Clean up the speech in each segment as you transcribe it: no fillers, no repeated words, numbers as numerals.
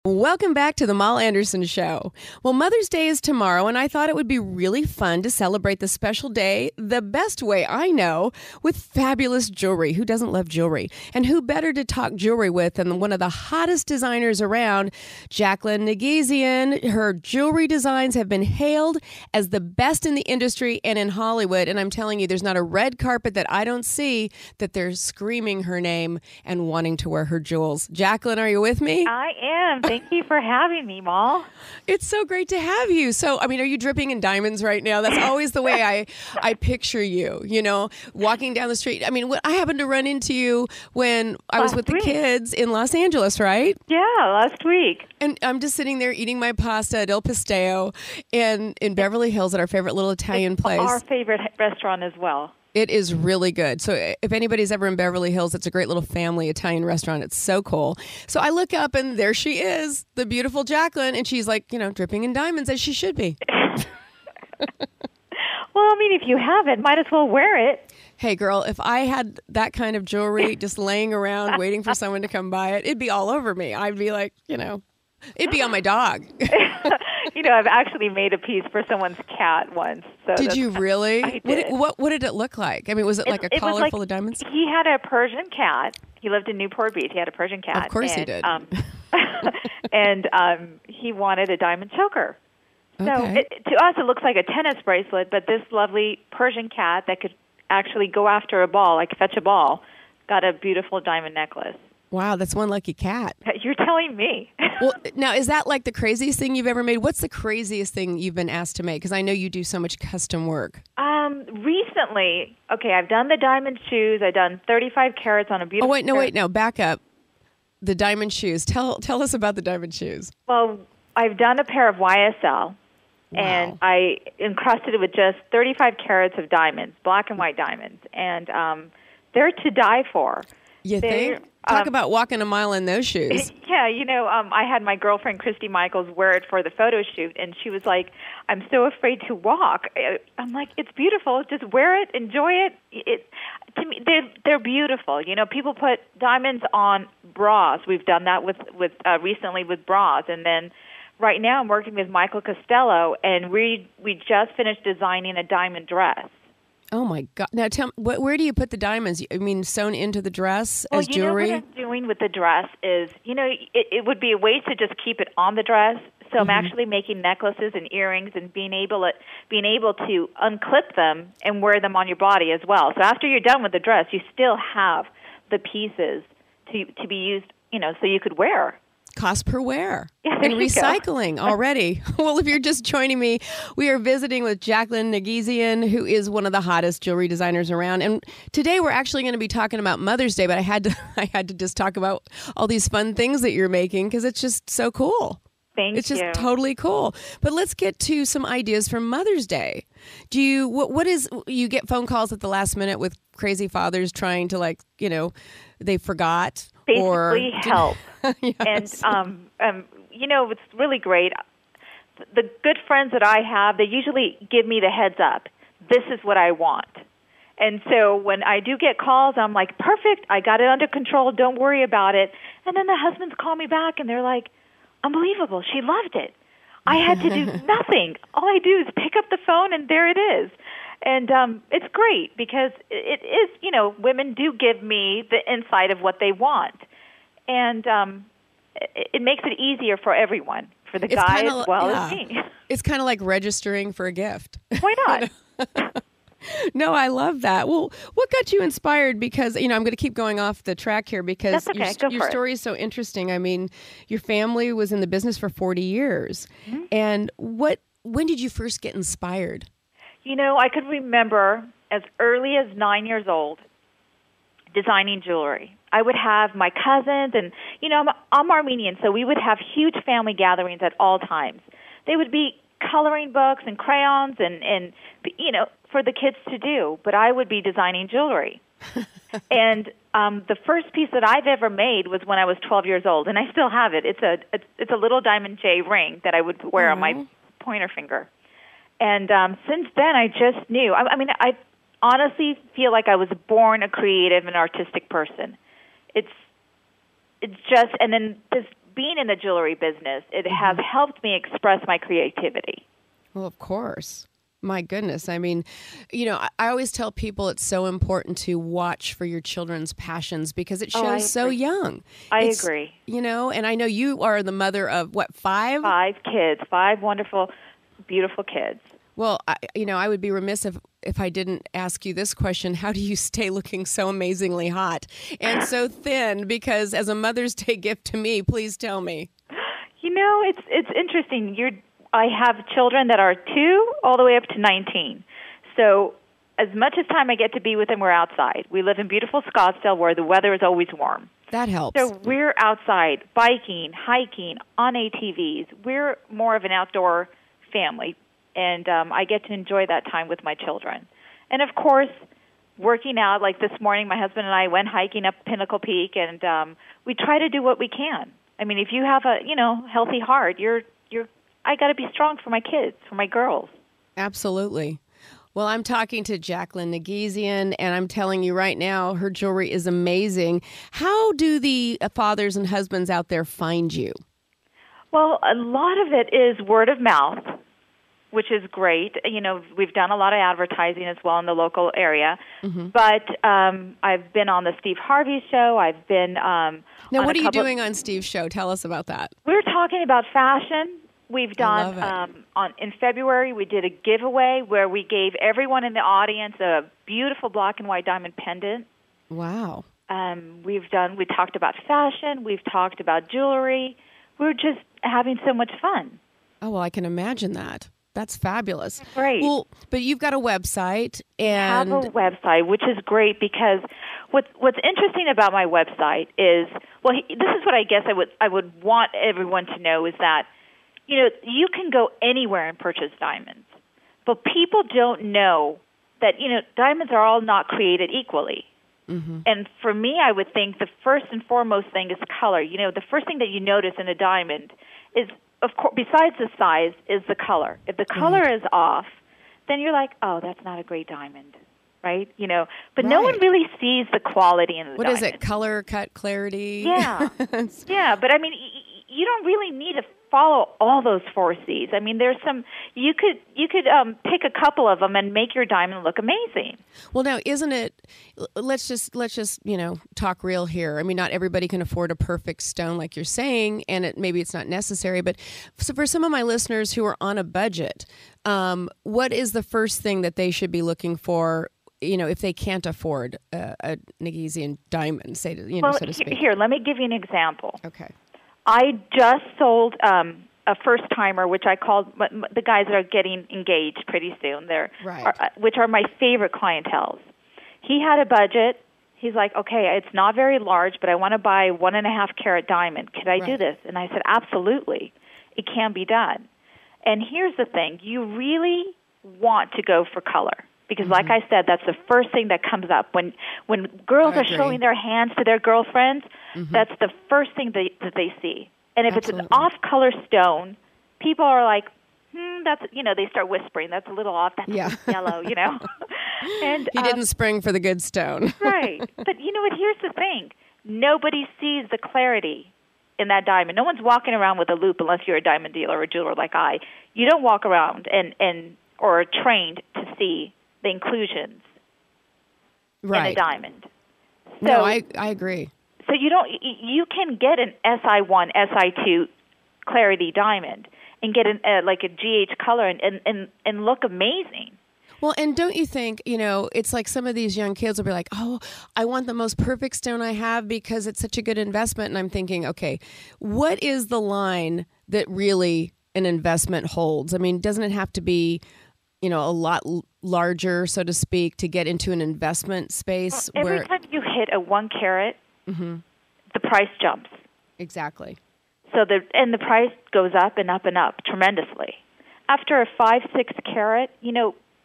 Welcome back to the Moll Anderson Show. Well, Mother's Day is tomorrow, and I thought it would be really fun to celebrate the special day the best way I know, with fabulous jewelry. Who doesn't love jewelry? And who better to talk jewelry with than one of the hottest designers around, Jaqueline Nerguizian. Her jewelry designs have been hailed as the best in the industry and in Hollywood, and I'm telling you, there's not a red carpet that I don't see that they're screaming her name and wanting to wear her jewels. Jaqueline, are you with me? I am. Thank you for having me, Moll. It's so great to have you. So, I mean, are you dripping in diamonds right now? That's always the way I picture you, walking down the street. I mean, I happened to run into you when I was with the kids in Los Angeles, right? Yeah, last week. And I'm just sitting there eating my pasta at Il Pastel in Beverly Hills at our favorite little Italian place. Our favorite restaurant as well. It is really good. So if anybody's ever in Beverly Hills, it's a great little family Italian restaurant. It's so cool. So I look up and there she is, the beautiful Jaqueline, and she's like, dripping in diamonds as she should be. Well, I mean, if you have it, might as well wear it. Hey, girl, if I had that kind of jewelry just laying around waiting for someone to come buy it, it'd be all over me. I'd be like, it'd be on my dog. I've actually made a piece for someone's cat once. So did you really? I did. What did it look like? I mean, was it like a collar full of diamonds? He had a Persian cat. He lived in Newport Beach. He had a Persian cat. Of course he did. And he wanted a diamond choker. So Okay. to us, it looks like a tennis bracelet, but this lovely Persian cat that could actually go after a ball, like fetch a ball, got a beautiful diamond necklace. Wow, that's one lucky cat. You're telling me. Well, now, is that like the craziest thing you've ever made? What's the craziest thing you've been asked to make? Because I know you do so much custom work. Recently, I've done the diamond shoes. I've done 35 carats on a beautiful... Oh, wait, no, back up. The diamond shoes. Tell us about the diamond shoes. Well, I've done a pair of YSL, and I encrusted it with just 35 carats of diamonds, black and white diamonds, and they're to die for. You think? Talk about walking a mile in those shoes. Yeah, I had my girlfriend, Christy Michaels, wear it for the photo shoot, and she was like, I'm so afraid to walk. I'm like, it's beautiful. Just wear it. Enjoy it. To me, they're beautiful. People put diamonds on bras. We've done that with recently with bras. And then right now I'm working with Michael Costello, and we just finished designing a diamond dress. Oh, my God. Now, tell me, where do you put the diamonds? I mean, sewn into the dress as jewelry? What I'm doing with the dress is, it would be a waste to just keep it on the dress. So I'm actually making necklaces and earrings and being able to unclip them and wear them on your body as well. So after you're done with the dress, you still have the pieces to be used, so you could wear. Cost per wear. Yeah, and recycling already. Well, if you're just joining me, we are visiting with Jaqueline Nerguizian, who is one of the hottest jewelry designers around. And today we're actually going to be talking about Mother's Day, but I had to just talk about all these fun things that you're making because it's just so cool. Thank you. It's just totally cool. But let's get to some ideas for Mother's Day. Do you get phone calls at the last minute with crazy fathers trying to they forgot? Basically help. Yes. And, it's really great. The good friends that I have, they usually give me the heads up. This is what I want. And so when I do get calls, I'm like, perfect, I got it under control, don't worry about it. And then the husbands call me back and they're like, unbelievable, she loved it. I had to do nothing. All I do is pick up the phone and there it is. And it's great because it is, women do give me the insight of what they want. And it makes it easier for everyone, for the guy as well as me. It's kind of like registering for a gift. Why not? No, I love that. Well, what got you inspired? Because, I'm going to keep going off the track here because your story is so interesting. I mean, your family was in the business for 40 years. Mm-hmm. And when did you first get inspired? I could remember as early as 9 years old designing jewelry. I would have my cousins, and, I'm Armenian, so we would have huge family gatherings at all times. They would be coloring books and crayons and for the kids to do, but I would be designing jewelry. And the first piece that I've ever made was when I was 12 years old, and I still have it. It's a little diamond J ring that I would wear on my pointer finger. And since then, I just knew. I honestly feel like I was born a creative and artistic person. It's just, and then this being in the jewelry business, it has helped me express my creativity. Well, of course. My goodness. I mean, I always tell people it's so important to watch for your children's passions because it shows so young. I agree. And I know you are the mother of, what, 5? 5 kids, 5 wonderful, beautiful kids. Well, I would be remiss if I didn't ask you this question. How do you stay looking so amazingly hot and so thin? Because as a Mother's Day gift to me, please tell me. It's interesting. I have children that are 2 all the way up to 19. So as much as time I get to be with them, we're outside. We live in beautiful Scottsdale where the weather is always warm. That helps. So we're outside, biking, hiking, on ATVs. We're more of an outdoor family, and I get to enjoy that time with my children. And, of course, working out, like this morning, my husband and I went hiking up Pinnacle Peak, and we try to do what we can. I mean, if you have a, healthy heart, I got to be strong for my kids, for my girls. Absolutely. Well, I'm talking to Jaqueline Nerguizian, and I'm telling you right now, her jewelry is amazing. How do the fathers and husbands out there find you? Well, a lot of it is word of mouth, which is great. We've done a lot of advertising as well in the local area. Mm-hmm. But I've been on the Steve Harvey show. I've been now, what are you doing on Steve's show? Tell us about that. We're talking about fashion. We've done, in February, we did a giveaway where we gave everyone in the audience a beautiful black and white diamond pendant. Wow. We talked about fashion. We've talked about jewelry. We're just having so much fun. Oh, well, I can imagine that. That's fabulous. Great. Well, but you've got a website. And I have a website, which is great because what's interesting about my website is, this is what I guess I would want everyone to know is that, you can go anywhere and purchase diamonds, but people don't know that, diamonds are all not created equally. Mm-hmm. And for me, I would think the first and foremost thing is color. The first thing that you notice in a diamond is, of course, besides the size, is the color. If the color is off, then you're like, oh, that's not a great diamond, right? But no one really sees the quality in the diamond. What is it? Color, cut, clarity? Yeah. Yeah, but I mean, you don't really need to follow all those 4 C's. I mean, there's some you could pick a couple of them and make your diamond look amazing. Well, now isn't it? Let's just talk real here. I mean, not everybody can afford a perfect stone like you're saying, and maybe it's not necessary. But so for some of my listeners who are on a budget, what is the first thing that they should be looking for? If they can't afford a Nerguizian diamond, so to speak. Here, let me give you an example. Okay. I just sold a first-timer, which I called the guys that are getting engaged pretty soon, which are my favorite clienteles. He had a budget. He's like, okay, it's not very large, but I want to buy 1.5 carat diamond. Could I do this? And I said, absolutely. It can be done. And here's the thing. You really want to go for color. Because, like I said, that's the first thing that comes up. When girls are showing their hands to their girlfriends, that's the first thing that they see. And if it's an off-color stone, people are like, that's, they start whispering, that's a little off, that's yellow, And he didn't spring for the good stone. Right. But you know what, here's the thing. Nobody sees the clarity in that diamond. No one's walking around with a loop unless you're a diamond dealer or a jeweler like I. You don't walk around or are trained to see the inclusions in a diamond. So, no, I agree. So you can get an SI1, SI2 clarity diamond and get like a GH color and look amazing. Well, and don't you think, it's like some of these young kids will be like, oh, I want the most perfect stone I have because it's such a good investment. And I'm thinking, okay, what is the line that really an investment holds? I mean, doesn't it have to be, a lot larger, so to speak, to get into an investment space? Well, every time you hit a 1 carat, the price jumps. Exactly. So the price goes up and up and up tremendously. After a 5, 6 carat,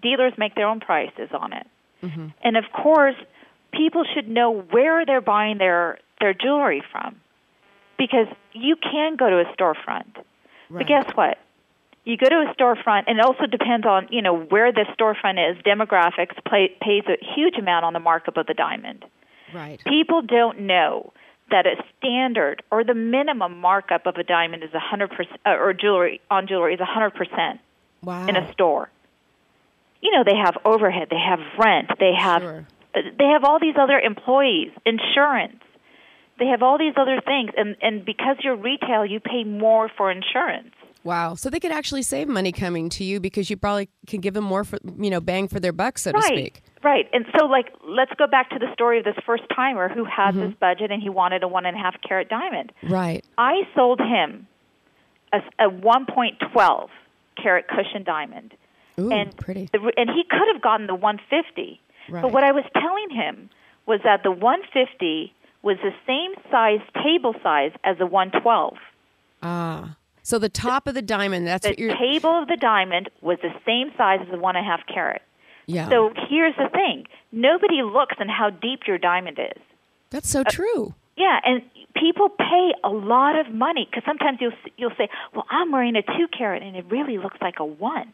dealers make their own prices on it. Mm-hmm. And of course, people should know where they're buying their jewelry from, because you can go to a storefront. Right. But guess what? You go to a storefront, and it also depends on, where the storefront is. Demographics pays a huge amount on the markup of the diamond. Right. People don't know that a standard or the minimum markup of a diamond is 100%, or jewelry is 100%. Wow. In a store. You know, they have overhead, they have rent, they have all these other employees, insurance. They have all these other things, and because you're retail, you pay more for insurance. Wow. So they could actually save money coming to you because you probably can give them more for, bang for their buck, so to speak. Right. And so, let's go back to the story of this first timer who had this budget and he wanted a 1.5 carat diamond. Right. I sold him a 1.12 carat cushion diamond. Ooh, and pretty. And he could have gotten the 150. Right. But what I was telling him was that the 150 was the same size, table size, as the 112. Ah. So the top of the diamond, that's what you're... The table of the diamond was the same size as the 1.5 carat. Yeah. So here's the thing. Nobody looks at how deep your diamond is. That's so true. Yeah, and people pay a lot of money because sometimes you'll say, well, I'm wearing a 2 carat and it really looks like a 1.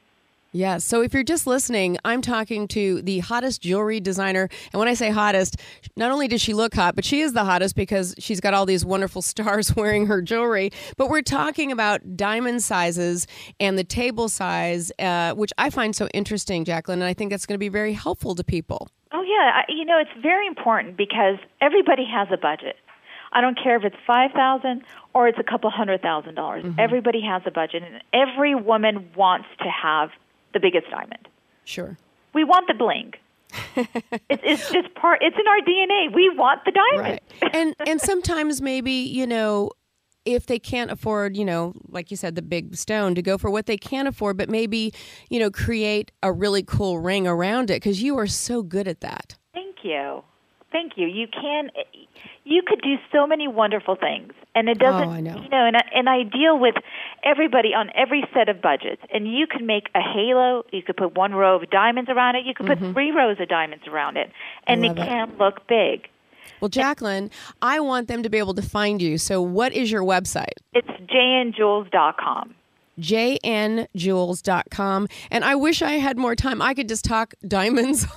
Yeah. So if you're just listening, I'm talking to the hottest jewelry designer. And when I say hottest, not only does she look hot, but she is the hottest because she's got all these wonderful stars wearing her jewelry. But we're talking about diamond sizes and the table size, which I find so interesting, Jaqueline. And I think that's going to be very helpful to people. Oh, yeah. It's very important because everybody has a budget. I don't care if it's $5,000 or it's a couple $100,000. Mm-hmm. Everybody has a budget, and every woman wants to have the biggest diamond. Sure. We want the bling. It's just part. It's in our DNA. We want the diamond. Right. And sometimes maybe if they can't afford like you said, the big stone, to go for what they can afford, but maybe create a really cool ring around it because you are so good at that. Thank you. You could do so many wonderful things, and it doesn't. Oh, I know. And I deal with everybody on every set of budgets. And you can make a halo. You could put 1 row of diamonds around it. You could put 3 rows of diamonds around it, and it can look big. Well, Jaqueline, I want them to be able to find you. So, what is your website? It's jnjewels.com. jnjewels.com. And I wish I had more time. I could just talk diamonds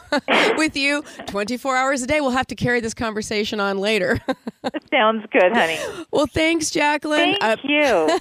with you 24 hours a day. We'll have to carry this conversation on later. Sounds good, honey. Well, thanks, Jaqueline. Thank you.